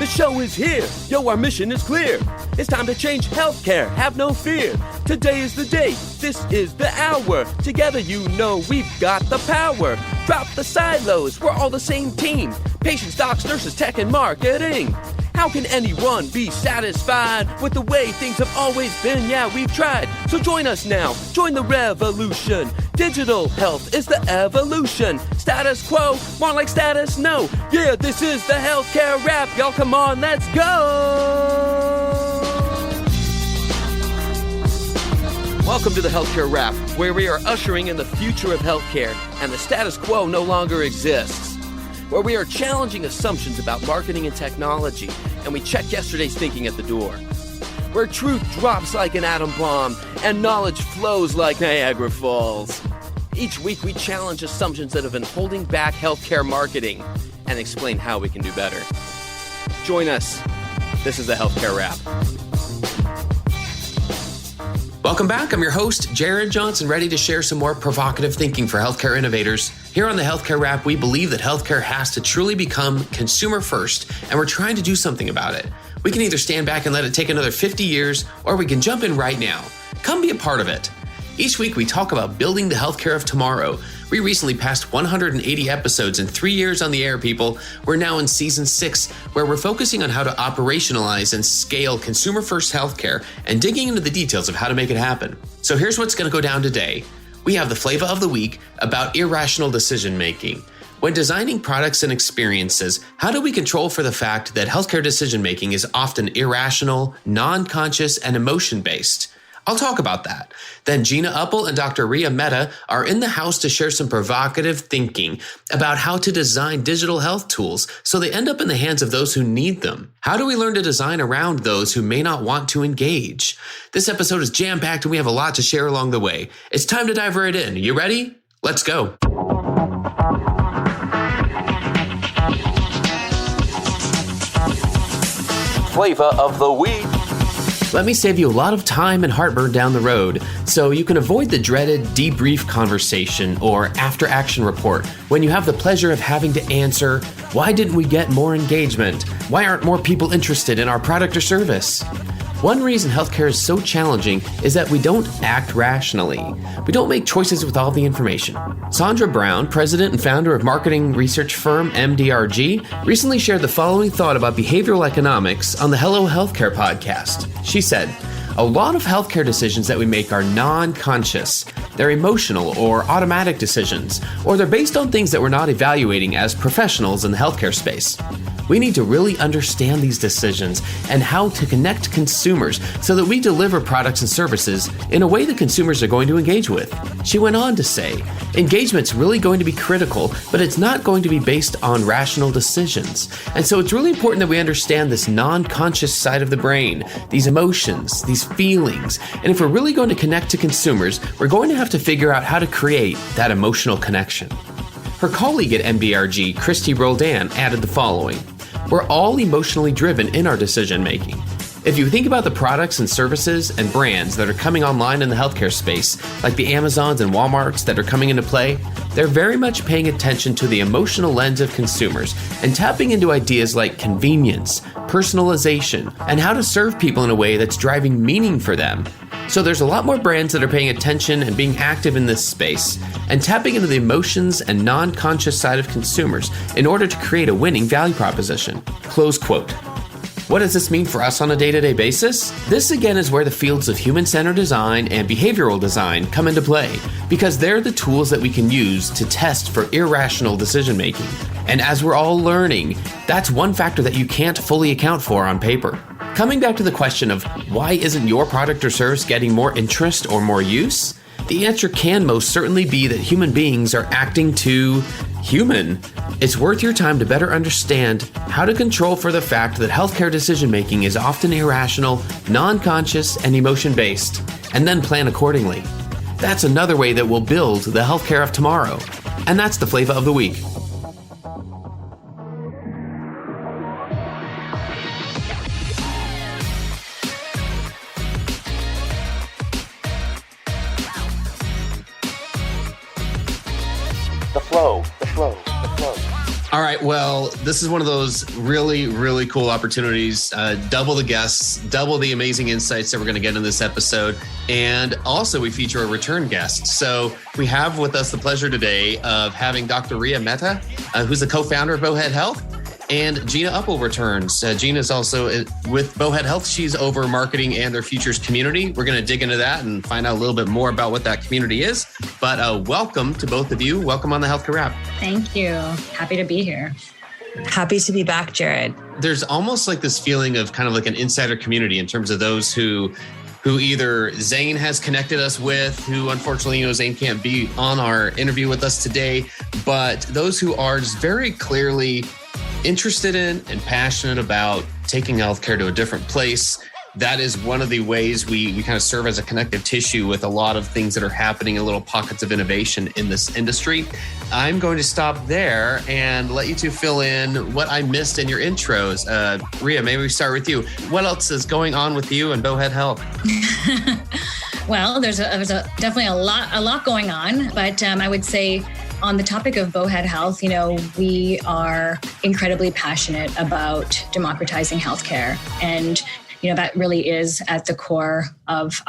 show is here. Yo, our mission is clear. It's time to change healthcare. Have no fear. Today is the day. This is the hour. Together, you know we've got the power. Drop the silos. We're all the same team. Patients, docs, nurses, tech, and marketing. How can anyone be satisfied with the way things have always been? Yeah, we've tried. So join us now. Join the revolution. Digital health is the evolution. Status quo, more like status no. Yeah, this is the healthcare rap. Y'all come on, let's go. Welcome to the Healthcare Rap, where we are ushering in the future of healthcare and the status quo no longer exists. Where we are challenging assumptions about marketing and technology, and we check yesterday's thinking at the door. Where truth drops like an atom bomb, and knowledge flows like Niagara Falls. Each week we challenge assumptions that have been holding back healthcare marketing, and explain how we can do better. Join us. This is the Healthcare Rap. Welcome back. I'm your host, Jared Johnson, ready to share some more provocative thinking for healthcare innovators. Here on the Healthcare Rap, we believe that healthcare has to truly become consumer first, and we're trying to do something about it. We can either stand back and let it take another 50 years, or we can jump in right now. Come be a part of it. Each week, we talk about building the healthcare of tomorrow. We recently passed 180 episodes in 3 years on the air, people. We're now in season 6, where we're focusing on how to operationalize and scale consumer-first healthcare and digging into the details of how to make it happen. So here's what's going to go down today. We have the Flava of the week about irrational decision-making. When designing products and experiences, how do we control for the fact that healthcare decision-making is often irrational, non-conscious, and emotion-based? I'll talk about that. Then Gina, Uppal, and Dr. Rhea, Mehta are in the house to share some provocative thinking about how to design digital health tools so they end up in the hands of those who need them. How do we learn to design around those who may not want to engage? This episode is jam-packed and we have a lot to share along the way. It's time to dive right in. You ready? Let's go. Flava of the week. Let me save you a lot of time and heartburn down the road so you can avoid the dreaded debrief conversation or after-action report when you have the pleasure of having to answer, why didn't we get more engagement? Why aren't more people interested in our product or service? One reason healthcare is so challenging is that we don't act rationally. We don't make choices with all the information. Sandra Brown, president and founder of marketing research firm MDRG, recently shared the following thought about behavioral economics on the Hello Healthcare podcast. She said, a lot of healthcare decisions that we make are non-conscious. They're emotional or automatic decisions, or they're based on things that we're not evaluating as professionals in the healthcare space. We need to really understand these decisions and how to connect consumers so that we deliver products and services in a way that consumers are going to engage with. She went on to say, engagement's really going to be critical, but it's not going to be based on rational decisions. And so it's really important that we understand this non-conscious side of the brain, these emotions, these feelings. And if we're really going to connect to consumers, we're going to have to figure out how to create that emotional connection. Her colleague at MDRG, Christy Roldan, added the following. We're all emotionally driven in our decision making. If you think about the products and services and brands that are coming online in the healthcare space, like the Amazons and Walmarts that are coming into play, they're very much paying attention to the emotional lens of consumers and tapping into ideas like convenience, personalization, and how to serve people in a way that's driving meaning for them. So there's a lot more brands that are paying attention and being active in this space and tapping into the emotions and non-conscious side of consumers in order to create a winning value proposition. Close quote. What does this mean for us on a day-to-day basis? This again is where the fields of human-centered design and behavioral design come into play, because they're the tools that we can use to test for irrational decision-making. And as we're all learning, that's one factor that you can't fully account for on paper. Coming back to the question of why isn't your product or service getting more interest or more use? The answer can most certainly be that human beings are acting too human. It's worth your time to better understand how to control for the fact that healthcare decision-making is often irrational, non-conscious, and emotion-based, and then plan accordingly. That's another way that we'll build the healthcare of tomorrow. And that's the Flava of the week. The flow. All right. Well, this is one of those really, really cool opportunities. Double the guests, double the amazing insights that we're going to get in this episode. And also we feature a return guest. So we have with us the pleasure today of having Dr. Rhea Mehta, who's the co-founder of Bowhead Health. And Gina Uppal returns. Gina is also with Bowhead Health. She's over marketing and their futures community. We're going to dig into that and find out a little bit more about what that community is. But welcome to both of you. Welcome on the Healthcare Wrap. Thank you. Happy to be here. Happy to be back, Jared. There's almost like this feeling of kind of like an insider community in terms of those who either Zane has connected us with, who unfortunately, Zane can't be on our interview with us today, but those who are just very clearly interested in and passionate about taking healthcare to a different place. That is one of the ways we kind of serve as a connective tissue with a lot of things that are happening in little pockets of innovation in this industry. I'm going to stop there and let you two fill in what I missed in your intros. Rhea, maybe we start with you. What else is going on with you and Bowhead Health? Well, there's definitely a lot going on, but I would say on the topic of Bowhead Health, we are incredibly passionate about democratizing healthcare, and that really is at the core of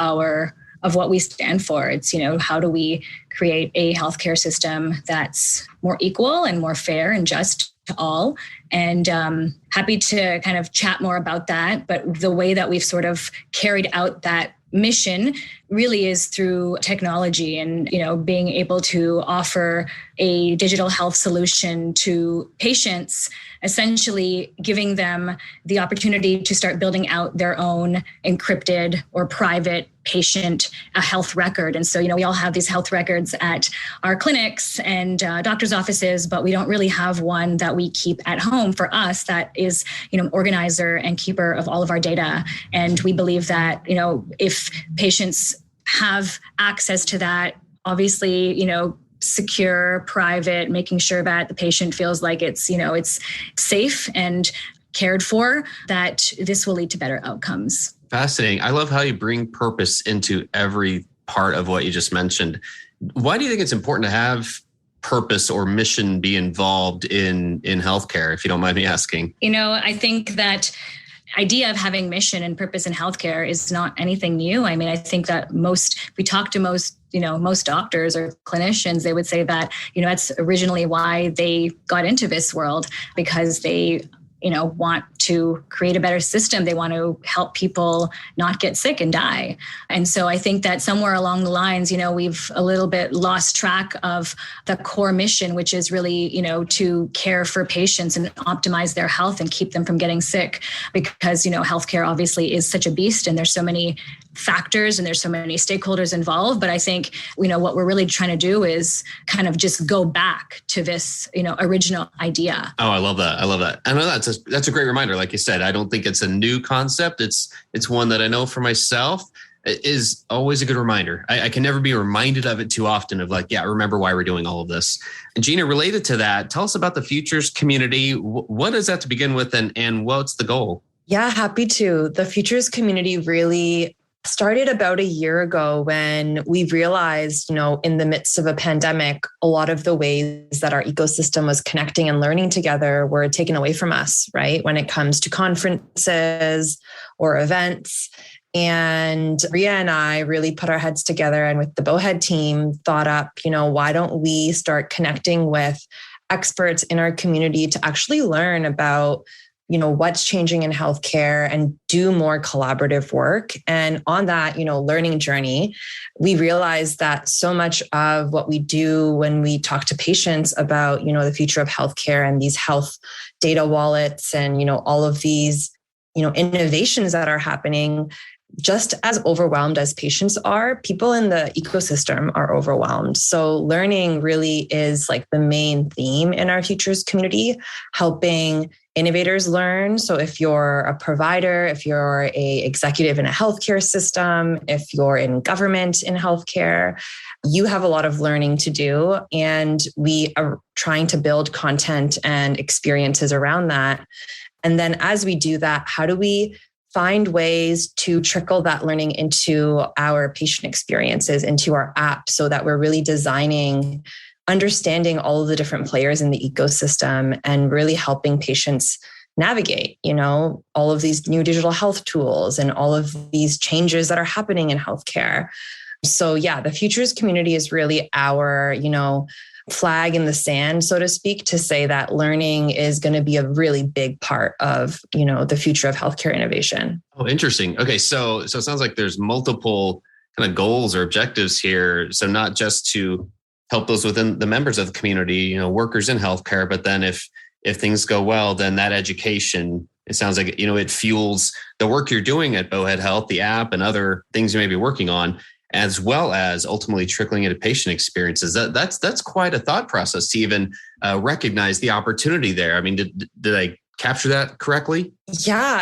what we stand for. It's how do we create a healthcare system that's more equal and more fair and just to all. And happy to kind of chat more about that. But the way that we've sort of carried out that mission really is through technology and, being able to offer a digital health solution to patients, essentially giving them the opportunity to start building out their own encrypted or private patient health record. And so, we all have these health records at our clinics and doctor's offices, but we don't really have one that we keep at home for us that is, organizer and keeper of all of our data. And we believe that, if patients have access to that, obviously, secure, private, making sure that the patient feels like it's safe and cared for, that this will lead to better outcomes. Fascinating. I love how you bring purpose into every part of what you just mentioned. Why do you think it's important to have purpose or mission be involved in healthcare, if you don't mind me asking? I think that idea of having mission and purpose in healthcare is not anything new. I mean, I think that we talk to most doctors or clinicians, they would say that, that's originally why they got into this world, because they want to create a better system. They want to help people not get sick and die. And so I think that somewhere along the lines, we've a little bit lost track of the core mission, which is really, to care for patients and optimize their health and keep them from getting sick, because, healthcare obviously is such a beast and there's so many factors and there's so many stakeholders involved. But I think, what we're really trying to do is kind of just go back to this, original idea. Oh, I love that. I know that's a great reminder. Like you said, I don't think it's a new concept. It's one that I know for myself. It is always a good reminder. I can never be reminded of it too often of remember why we're doing all of this. And Gina, related to that, tell us about the Futures community. What is that to begin with and what's the goal? Yeah, happy to. The Futures community really started about a year ago when we realized, in the midst of a pandemic, a lot of the ways that our ecosystem was connecting and learning together were taken away from us, right? When it comes to conferences or events. And Rhea and I really put our heads together and with the Bowhead team thought up, why don't we start connecting with experts in our community to actually learn about what's changing in healthcare and do more collaborative work. And on that, learning journey, we realized that so much of what we do when we talk to patients about, the future of healthcare and these health data wallets and, all of these, innovations that are happening, just as overwhelmed as patients are, people in the ecosystem are overwhelmed. So learning really is like the main theme in our Futures community, helping innovators learn. So if you're a provider, if you're an executive in a healthcare system, if you're in government in healthcare, you have a lot of learning to do. And we are trying to build content and experiences around that. And then as we do that, how do we find ways to trickle that learning into our patient experiences, into our app, so that we're really designing understanding all of the different players in the ecosystem and really helping patients navigate, all of these new digital health tools and all of these changes that are happening in healthcare. So yeah, the futures community is really our, flag in the sand, so to speak, to say that learning is going to be a really big part of, the future of healthcare innovation. Oh, interesting. Okay. So it sounds like there's multiple kind of goals or objectives here. So not just to help those within the members of the community, workers in healthcare, but then if things go well, then that education, it sounds like, it fuels the work you're doing at Bowhead Health, the app and other things you may be working on, as well as ultimately trickling into patient experiences. That's quite a thought process to even recognize the opportunity there. I mean, did I capture that correctly? Yeah,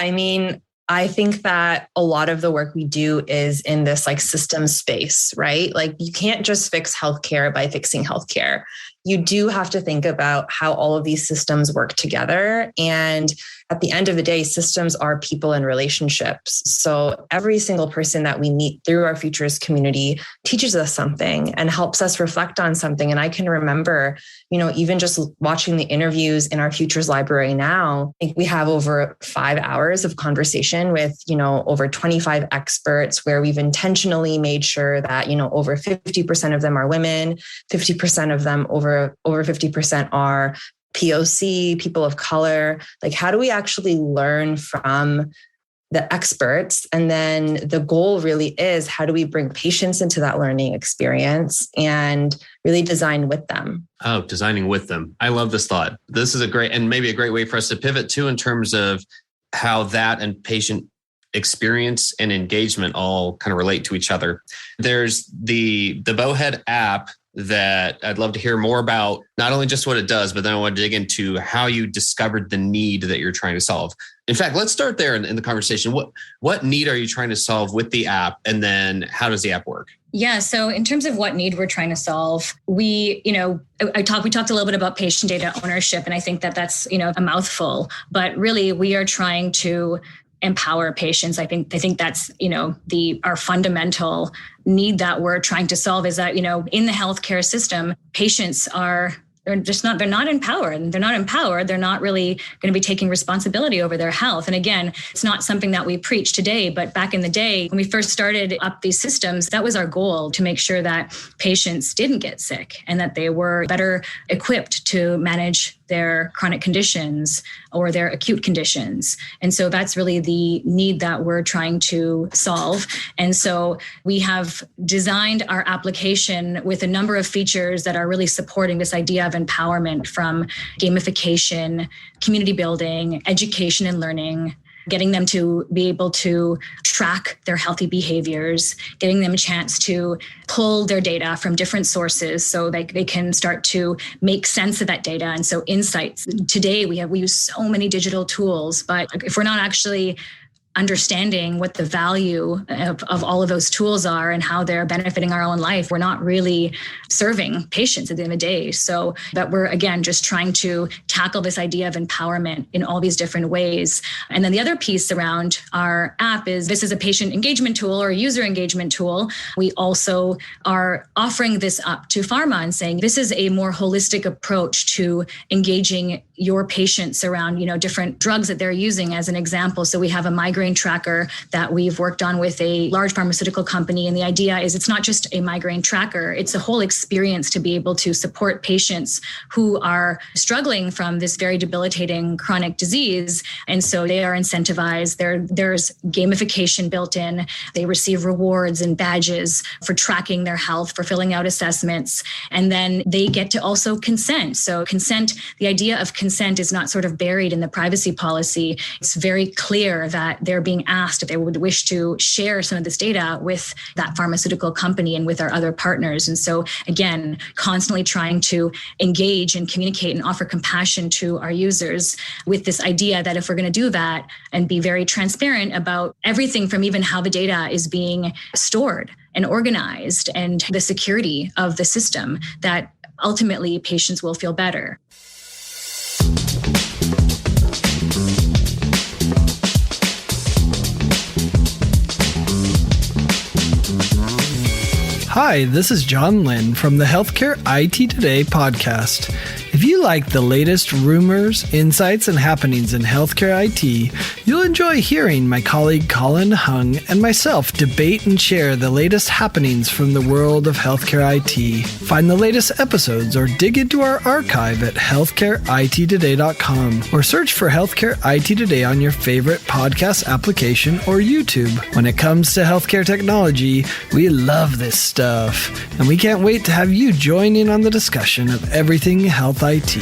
I think that a lot of the work we do is in this system space, right? You can't just fix healthcare by fixing healthcare. You do have to think about how all of these systems work together. And at the end of the day, systems are people and relationships. So every single person that we meet through our futures community teaches us something and helps us reflect on something. And I can remember, even just watching the interviews in our futures library now, I think we have over 5 hours of conversation with, over 25 experts where we've intentionally made sure that, over 50% of them are women, 50% of them over 50% are POC, people of color. How do we actually learn from the experts? And then the goal really is, how do we bring patients into that learning experience and really design with them? Oh, designing with them. I love this thought. This is maybe a great way for us to pivot too, in terms of how that and patient experience and engagement all kind of relate to each other. There's the Bowhead app that I'd love to hear more about, not only just what it does, but then I want to dig into how you discovered the need that you're trying to solve. In fact, let's start there in the conversation. What need are you trying to solve with the app? And then how does the app work? Yeah. So in terms of what need we're trying to solve, we talked a little bit about patient data ownership, and I think that's, a mouthful, but really we are trying to empower patients. I think that's, our fundamental need that we're trying to solve is that, in the healthcare system, patients they're not empowered. They're not empowered. They're not really going to be taking responsibility over their health. And again, it's not something that we preach today, but back in the day, when we first started up these systems, that was our goal, to make sure that patients didn't get sick and that they were better equipped to manage their chronic conditions or their acute conditions. And so that's really the need that we're trying to solve. And so we have designed our application with a number of features that are really supporting this idea of empowerment, from gamification, community building, education and learning, getting them to be able to track their healthy behaviors, getting them a chance to pull their data from different sources so they can start to make sense of that data. And so insights. Today we use so many digital tools, but if we're not actually understanding what the value of all of those tools are and how they're benefiting our own life, we're not really serving patients at the end of the day. So that we're, again, just trying to tackle this idea of empowerment in all these different ways. And then the other piece around our app is, this is a patient engagement tool or a user engagement tool. We also are offering this up to pharma and saying, this is a more holistic approach to engaging your patients around, different drugs that they're using, as an example. So we have a migraine tracker that we've worked on with a large pharmaceutical company. And the idea is, it's not just a migraine tracker, it's a whole experience to be able to support patients who are struggling from this very debilitating chronic disease. And so they are incentivized. There's gamification built in. They receive rewards and badges for tracking their health, for filling out assessments. And then they get to also consent. So consent, the idea of consent is not sort of buried in the privacy policy. It's very clear that they're being asked if they would wish to share some of this data with that pharmaceutical company and with our other partners. And so again, constantly trying to engage and communicate and offer compassion to our users with this idea that if we're going to do that and be very transparent about everything from even how the data is being stored and organized and the security of the system, that ultimately patients will feel better. Hi, this is John Lynn from the Healthcare IT Today podcast. If you like the latest rumors, insights, and happenings in healthcare IT, you'll enjoy hearing my colleague Colin Hung and myself debate and share the latest happenings from the world of healthcare IT. Find the latest episodes or dig into our archive at healthcareittoday.com or search for Healthcare IT Today on your favorite podcast application or YouTube. When it comes to healthcare technology, we love this stuff, and we can't wait to have you join in on the discussion of everything health IT.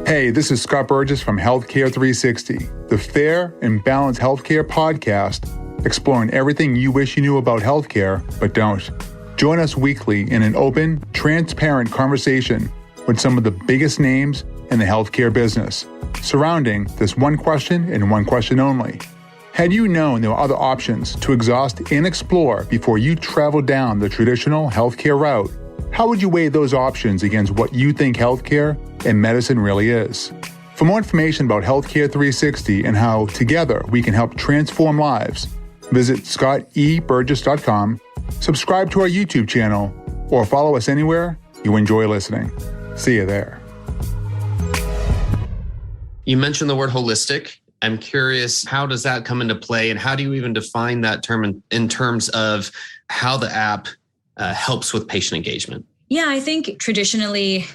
Hey, this is Scott Burgess from Healthcare 360, the fair and balanced healthcare podcast exploring everything you wish you knew about healthcare but don't. Join us weekly in an open, transparent conversation with some of the biggest names in the healthcare business, surrounding this one question and one question only. Had you known there were other options to exhaust and explore before you traveled down the traditional healthcare route, how would you weigh those options against what you think healthcare and medicine really is? For more information about Healthcare 360 and how together we can help transform lives, visit scotteburgess.com, subscribe to our YouTube channel, or follow us anywhere you enjoy listening. See you there. You mentioned the word holistic. I'm curious, how does that come into play, and how do you even define that term in terms of how the app helps with patient engagement? Yeah, I think traditionally,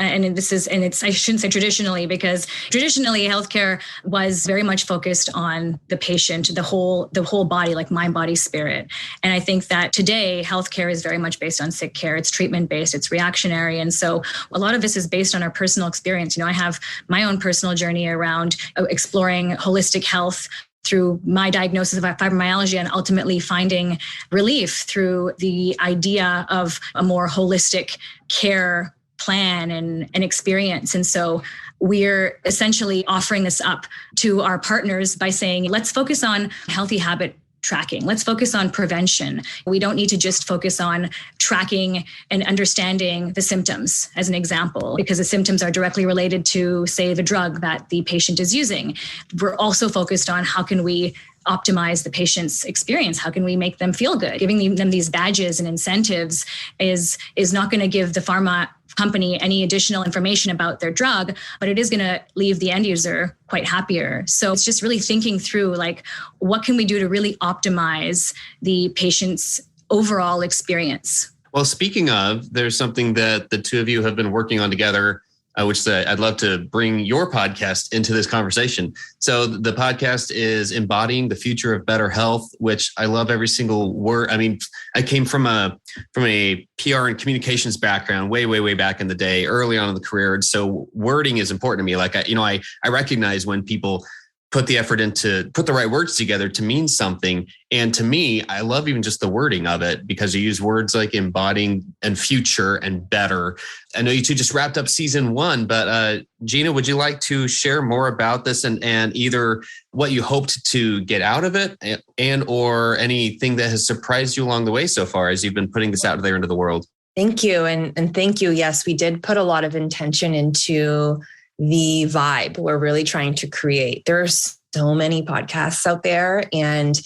I shouldn't say traditionally, because traditionally healthcare was very much focused on the patient, the whole body, like mind, body, spirit. And I think that today healthcare is very much based on sick care. It's treatment based, it's reactionary. And so a lot of this is based on our personal experience. I have my own personal journey around exploring holistic health through my diagnosis of fibromyalgia, and ultimately finding relief through the idea of a more holistic care plan and experience. And so we're essentially offering this up to our partners by saying, let's focus on healthy habit tracking. Let's focus on prevention. We don't need to just focus on tracking and understanding the symptoms, as an example, because the symptoms are directly related to, say, the drug that the patient is using. We're also focused on how can we optimize the patient's experience? How can we make them feel good? Giving them these badges and incentives is not going to give the pharma company any additional information about their drug, but it is going to leave the end user quite happier. So it's just really thinking through, like, what can we do to really optimize the patient's overall experience? Well, speaking of, there's something that the two of you have been working on together, which I'd love to bring your podcast into this conversation. So the podcast is Embodying the Future of Better Health, which I love every single word. I mean, I came from a PR and communications background way back in the day, early on in the career. And so wording is important to me. Like, I recognize when people put the effort into put the right words together to mean something. And to me, I love even just the wording of it, because you use words like embodying and future and better. I know you two just wrapped up season 1, but Gina, would you like to share more about this and either what you hoped to get out of it and or anything that has surprised you along the way so far as you've been putting this out there into the world? Thank you. And thank you. Yes, we did put a lot of intention into the vibe we're really trying to create. There's so many podcasts out there, and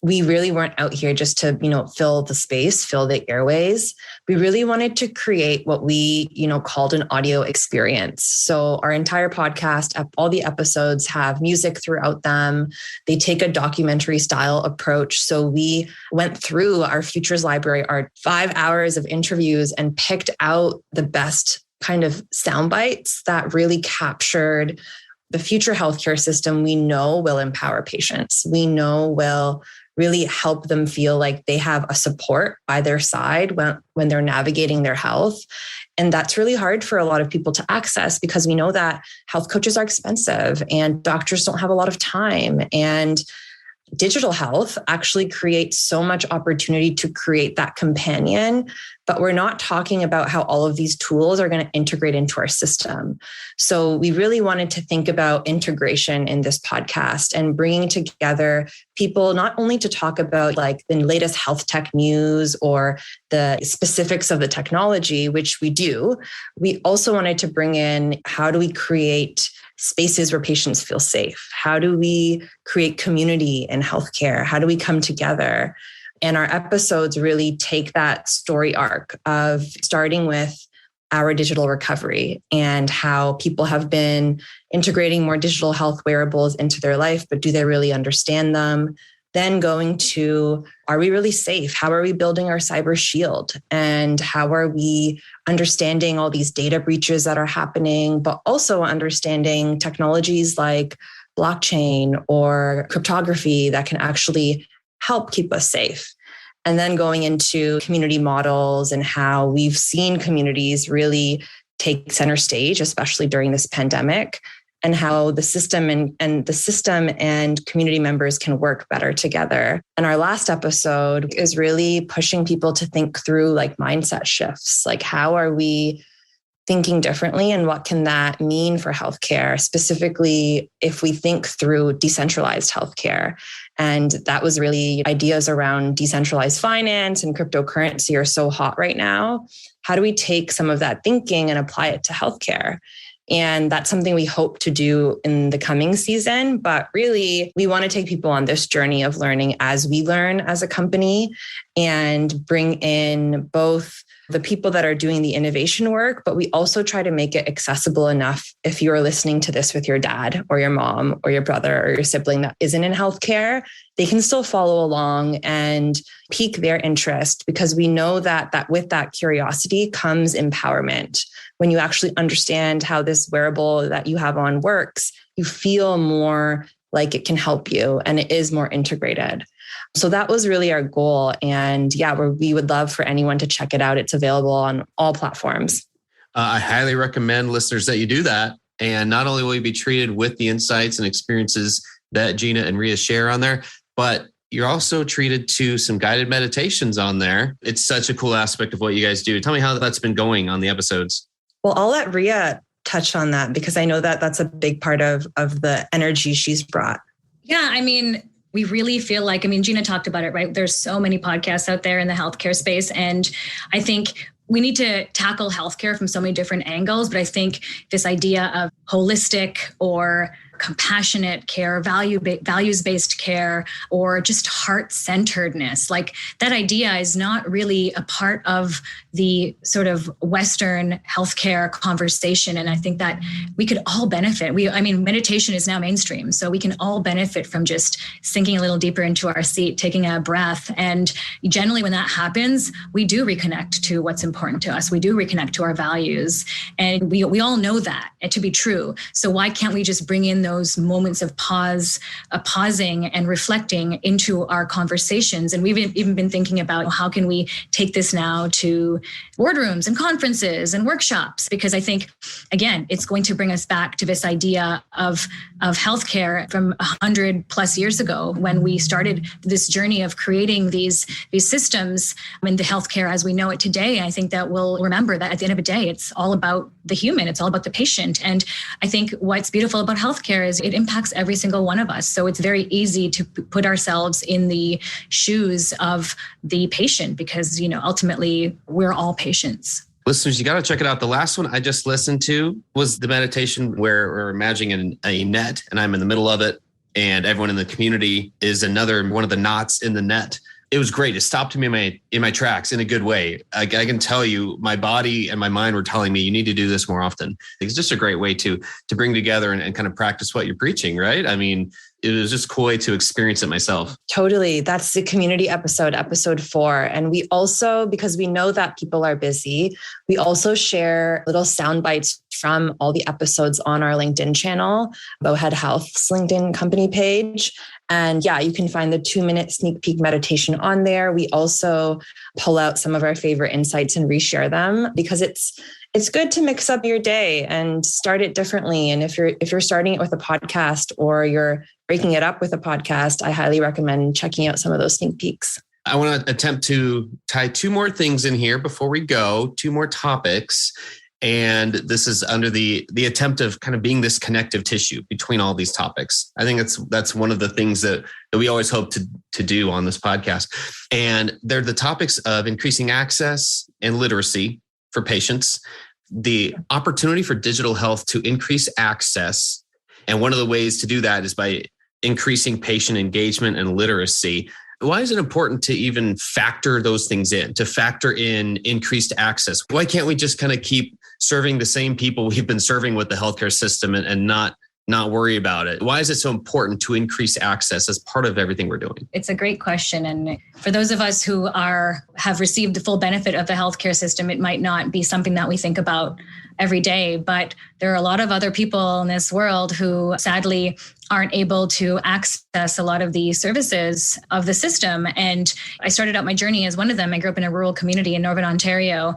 we really weren't out here just to, fill the space, fill the airways. We really wanted to create what we, called an audio experience. So our entire podcast, all the episodes have music throughout them. They take a documentary style approach. So we went through our Futures Library, our 5 hours of interviews, and picked out the best kind of sound bites that really captured the future healthcare system we know will empower patients. We know will really help them feel like they have a support by their side when they're navigating their health. And that's really hard for a lot of people to access, because we know that health coaches are expensive and doctors don't have a lot of time. And digital health actually creates so much opportunity to create that companion, but we're not talking about how all of these tools are going to integrate into our system. So we really wanted to think about integration in this podcast and bringing together people, not only to talk about like the latest health tech news or the specifics of the technology, which we do. We also wanted to bring in, how do we create spaces where patients feel safe? How do we create community in healthcare? How do we come together? And our episodes really take that story arc of starting with our digital recovery and how people have been integrating more digital health wearables into their life, but do they really understand them? Then going to, are we really safe? How are we building our cyber shield? And how are we understanding all these data breaches that are happening, but also understanding technologies like blockchain or cryptography that can actually help keep us safe? And then going into community models and how we've seen communities really take center stage, especially during this pandemic, and how the system and community members can work better together. And our last episode is really pushing people to think through like mindset shifts, like how are we thinking differently and what can that mean for healthcare, specifically if we think through decentralized healthcare. And that was really ideas around decentralized finance and cryptocurrency are so hot right now. How do we take some of that thinking and apply it to healthcare? And that's something we hope to do in the coming season. But really, we want to take people on this journey of learning as we learn as a company and bring in both the people that are doing the innovation work, but we also try to make it accessible enough if you are listening to this with your dad or your mom or your brother or your sibling that isn't in healthcare, they can still follow along and pique their interest, because we know that with that curiosity comes empowerment. When you actually understand how this wearable that you have on works, you feel more like it can help you and it is more integrated. So that was really our goal. And yeah, we would love for anyone to check it out. It's available on all platforms. I highly recommend listeners that you do that. And not only will you be treated with the insights and experiences that Gina and Rhea share on there, but you're also treated to some guided meditations on there. It's such a cool aspect of what you guys do. Tell me how that's been going on the episodes. Well, I'll let Rhea touch on that because I know that that's a big part of the energy she's brought. Yeah, I mean, we really feel like, Gina talked about it, right? There's so many podcasts out there in the healthcare space. And I think we need to tackle healthcare from so many different angles. But I think this idea of holistic or compassionate care, values-based care, or just heart-centeredness, like that idea is not really a part of the sort of Western healthcare conversation. And I think that we could all benefit. Meditation is now mainstream, so we can all benefit from just sinking a little deeper into our seat, taking a breath. And generally when that happens, we do reconnect to what's important to us. We do reconnect to our values. And we all know that to be true. So why can't we just bring in those moments of pausing and reflecting into our conversations? And we've even been thinking about how can we take this now to boardrooms and conferences and workshops, because I think, again, it's going to bring us back to this idea of healthcare from 100+ years ago when we started this journey of creating these systems in the healthcare as we know it today. And I think that we'll remember that at the end of the day, it's all about the human. It's all about the patient. And I think what's beautiful about healthcare is it impacts every single one of us. So it's very easy to put ourselves in the shoes of the patient because, ultimately we're all patients. Listeners, you got to check it out. The last one I just listened to was the meditation where we're imagining a net and I'm in the middle of it and everyone in the community is another one of the knots in the net. It was great. It stopped me in my tracks in a good way. I can tell you, my body and my mind were telling me you need to do this more often. It's just a great way to bring together and kind of practice what you're preaching, right? It was just a cool way to experience it myself. Totally. That's the community episode 4. And we also, because we know that people are busy, we also share little sound bites from all the episodes on our LinkedIn channel, Bowhead Health's LinkedIn company page. And yeah, you can find the 2-minute sneak peek meditation on there. We also pull out some of our favorite insights and reshare them because it's good to mix up your day and start it differently. And if you're starting it with a podcast or you're breaking it up with a podcast, I highly recommend checking out some of those sneak peeks. I want to attempt to tie 2 more things in here before we go, 2 more topics. And this is under the attempt of kind of being this connective tissue between all these topics. I think that's one of the things that we always hope to do on this podcast. And they're the topics of increasing access and literacy for patients, the opportunity for digital health to increase access And one of the ways to do that is by increasing patient engagement and literacy. Why is it important to even factor those things in, to factor in increased access? Why can't we just kind of keep serving the same people we've been serving with the healthcare system and not worry about it? Why is it so important to increase access as part of everything we're doing? It's a great question. And for those of us who have received the full benefit of the healthcare system, it might not be something that we think about every day, but there are a lot of other people in this world who sadly aren't able to access a lot of the services of the system. And I started out my journey as one of them. I grew up in a rural community in Northern Ontario,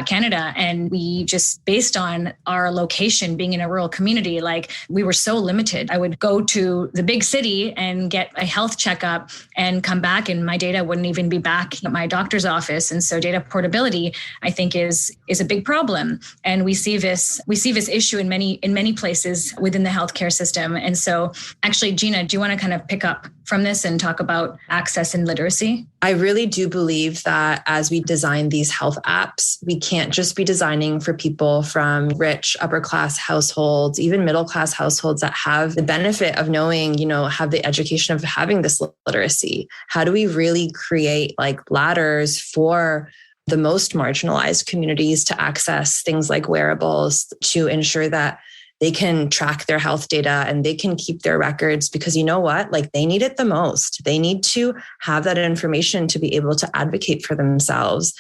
Canada. And we just, based on our location being in a rural community, like we were so limited. I would go to the big city and get a health checkup and come back and my data wouldn't even be back at my doctor's office. And so data portability, I think, is a big problem. And we see this issue in many places within the healthcare system. And so actually, Gina, do you want to kind of pick up from this and talk about access and literacy? I really do believe that as we design these health apps, we can't just be designing for people from rich upper class households, even middle class households that have the benefit of knowing, have the education of having this literacy. How do we really create like ladders for the most marginalized communities to access things like wearables to ensure that they can track their health data and they can keep their records? Because you know what? Like they need it the most. They need to have that information to be able to advocate for themselves.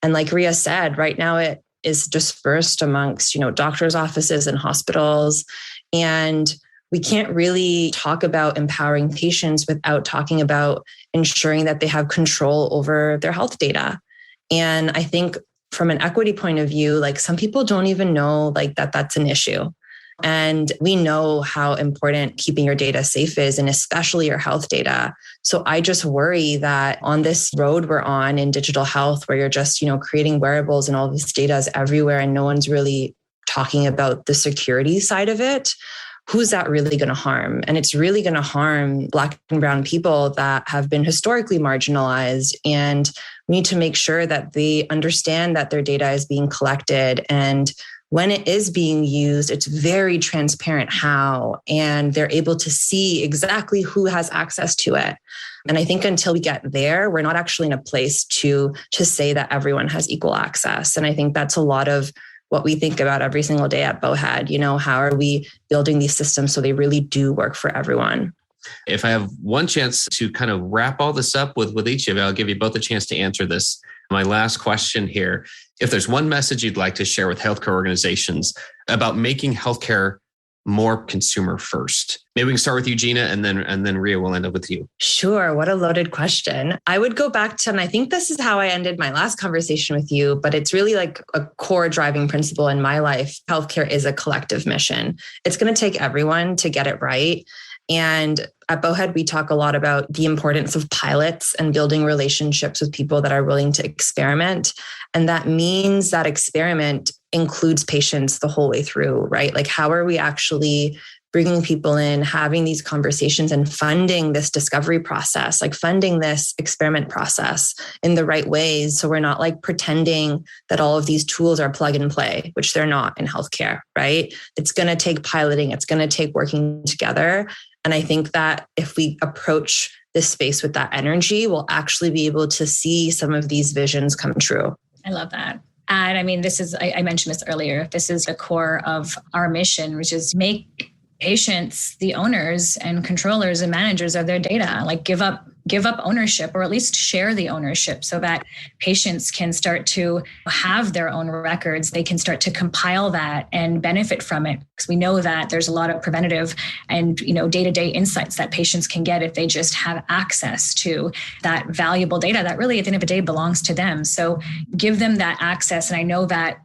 And like Rhea said, right now it is dispersed amongst, doctors' offices and hospitals. And we can't really talk about empowering patients without talking about ensuring that they have control over their health data. And I think from an equity point of view, like some people don't even know like that's an issue. And we know how important keeping your data safe is, and especially your health data. So I just worry that on this road we're on in digital health, where you're just, creating wearables and all this data is everywhere and no one's really talking about the security side of it, who's that really going to harm? And it's really going to harm Black and Brown people that have been historically marginalized. And we need to make sure that they understand that their data is being collected. And when it is being used, it's very transparent how, and they're able to see exactly who has access to it. And I think until we get there, we're not actually in a place to say that everyone has equal access. And I think that's a lot of what we think about every single day at Bowhead. How are we building these systems so they really do work for everyone? If I have one chance to kind of wrap all this up with each of you, I'll give you both a chance to answer this. My last question here, if there's one message you'd like to share with healthcare organizations about making healthcare more consumer first. Maybe we can start with you, Gina, and then Rhea will end up with you. Sure. What a loaded question. I would go back to, and I think this is how I ended my last conversation with you, but it's really like a core driving principle in my life. Healthcare is a collective mission. It's going to take everyone to get it right. And at Bowhead, we talk a lot about the importance of pilots and building relationships with people that are willing to experiment. And that means that experiment includes patients the whole way through, right? Like, how are we actually bringing people in, having these conversations and funding this discovery process, like funding this experiment process in the right ways. So we're not like pretending that all of these tools are plug and play, which they're not in healthcare, right? It's going to take piloting. It's going to take working together. And I think that if we approach this space with that energy, we'll actually be able to see some of these visions come true. I love that. And I mean, I mentioned this earlier, this is the core of our mission, which is make patients the owners and controllers and managers of their data, like give up ownership, or at least share the ownership, so that patients can start to have their own records. They can start to compile that and benefit from it, because we know that there's a lot of preventative and day-to-day insights that patients can get if they just have access to that valuable data that really at the end of the day belongs to them. So give them that access. And I know that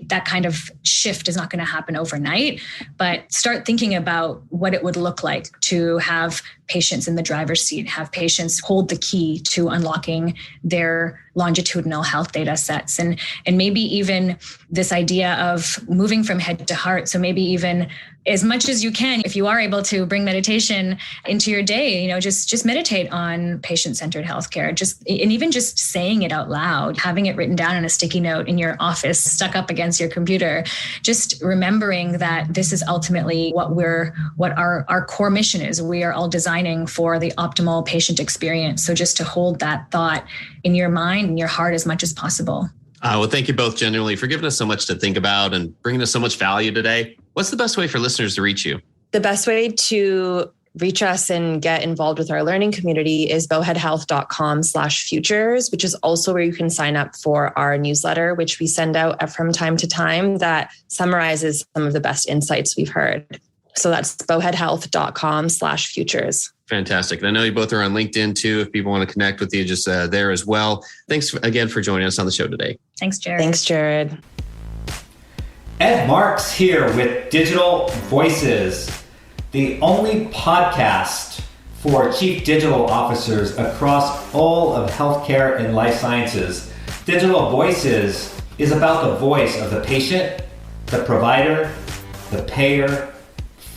that kind of shift is not going to happen overnight, but start thinking about what it would look like to have patients in the driver's seat, have patients hold the key to unlocking their longitudinal health data sets, and maybe even this idea of moving from head to heart. So maybe even as much as you can, if you are able to bring meditation into your day, just meditate on patient-centered healthcare. And even just saying it out loud, having it written down on a sticky note in your office, stuck up against your computer, just remembering that this is ultimately what our core mission is. We are all designing for the optimal patient experience. So just to hold that thought in your mind and your heart as much as possible. Well, thank you both genuinely for giving us so much to think about and bringing us so much value today. What's the best way for listeners to reach you? The best way to reach us and get involved with our learning community is bowheadhealth.com/futures, which is also where you can sign up for our newsletter, which we send out from time to time that summarizes some of the best insights we've heard. So that's bowheadhealth.com/futures. Fantastic. And I know you both are on LinkedIn too. If people want to connect with you, just there as well. Thanks again for joining us on the show today. Thanks, Jared. Thanks, Jared. Ed Marks here with Digital Voices, the only podcast for chief digital officers across all of healthcare and life sciences. Digital Voices is about the voice of the patient, the provider, the payer,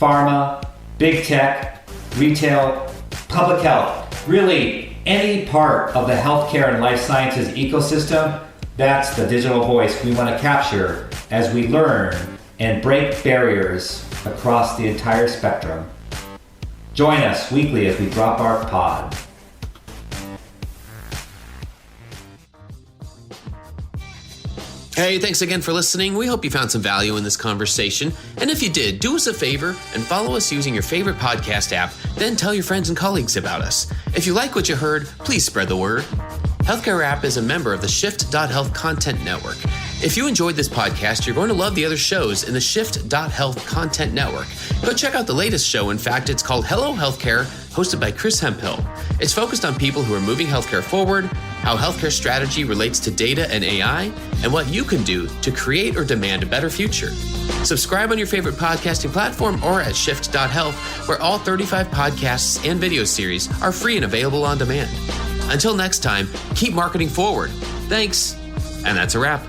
pharma, big tech, retail, public health, really any part of the healthcare and life sciences ecosystem. That's the digital voice we want to capture as we learn and break barriers across the entire spectrum. Join us weekly as we drop our pod. Hey, thanks again for listening. We hope you found some value in this conversation. And if you did, do us a favor and follow us using your favorite podcast app, then tell your friends and colleagues about us. If you like what you heard, please spread the word. Healthcare App is a member of the Shift.Health Content Network. If you enjoyed this podcast, you're going to love the other shows in the Shift.Health Content Network. Go check out the latest show. In fact, it's called Hello Healthcare, hosted by Chris Hemphill. It's focused on people who are moving healthcare forward, how healthcare strategy relates to data and AI, and what you can do to create or demand a better future. Subscribe on your favorite podcasting platform or at Shift.Health, where all 35 podcasts and video series are free and available on demand. Until next time, keep marketing forward. Thanks. And that's a wrap.